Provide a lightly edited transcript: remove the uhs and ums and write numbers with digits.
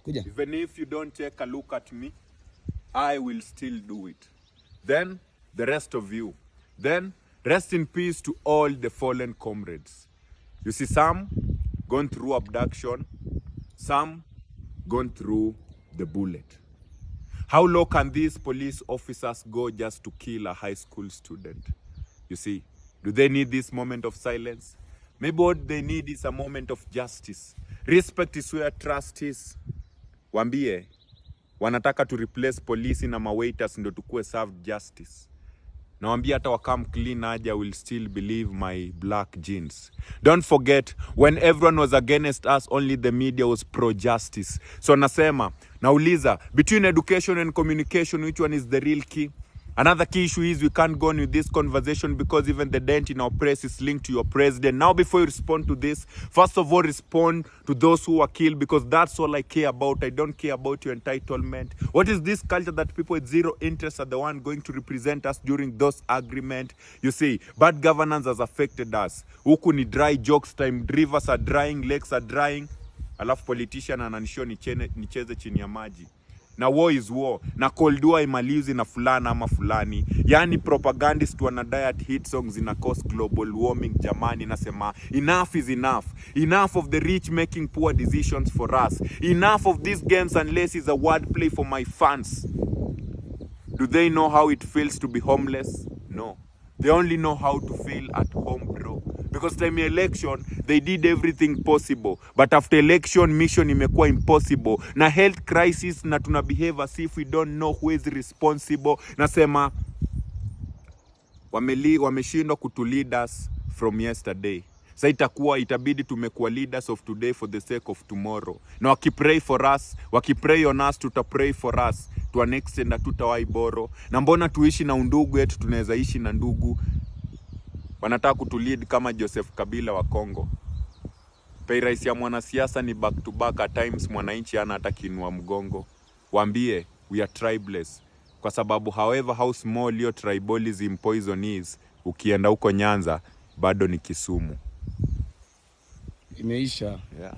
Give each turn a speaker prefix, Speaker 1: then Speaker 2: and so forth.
Speaker 1: Even if you don't take a look at me, I will still do it. Then the rest of you. Then rest in peace to all the fallen comrades. You see, some gone through abduction, some gone through the bullet. How low can these police officers go just to kill a high school student? You see, do they need this moment of silence? Maybe what they need is a moment of justice. Respect is where trust is. Wambie, wanataka to replace police na mawaiters ndo tukue served justice. Nawambia hata wakam clean aja will still believe my black jeans. Don't forget, when everyone was against us, only the media was pro-justice. So nasema, nauliza, between education and communication, which one is the real key? Another key issue is we can't go on with this conversation because even the dent in our press is linked to your president. Now, before you respond to this, first of all, respond to those who were killed because that's all I care about. I don't care about your entitlement. What is this culture that people with zero interest are the one going to represent us during those agreement? You see, bad governance has affected us. Huku ni dry jokes time, rivers are drying, lakes are drying. Alafu politician ananisho nicheze chini ya maji. Na war is war. Na Cold War imalizi na fulana ama fulani. Yani propagandist wanadai at hit songs ina cause global warming. Jamani nasema enough is enough. Enough of the rich making poor decisions for us. Enough of these games unless it's a wordplay for my fans. Do they know how it feels to be homeless? No. They only know how to feel at home, bro. Because time election, they did everything possible. But after election, mission imekuwa impossible. Na health crisis, na tuna behave as if we don't know who is responsible. Nasema, wameshindwa kutu lead us from yesterday. Sa itabidi tumekuwa leaders of today for the sake of tomorrow. Na wakipray for us, wakipray on us, tutapray for us. To an extent na tutawai boro. Na mbona tuishi na undugu yetu tunaweza ishi na ndugu. Wanataka kutulead kama Joseph Kabila wa Kongo. Pay rais ya mwanasiasa ni back to back at times mwananchi hana hata kiinua mgongo. Waambie we are tribeless. Kwa sababu however how small your tribalism poison is, ukienda huko Nyanza bado ni Kisumu.
Speaker 2: Imeisha.
Speaker 1: Yeah.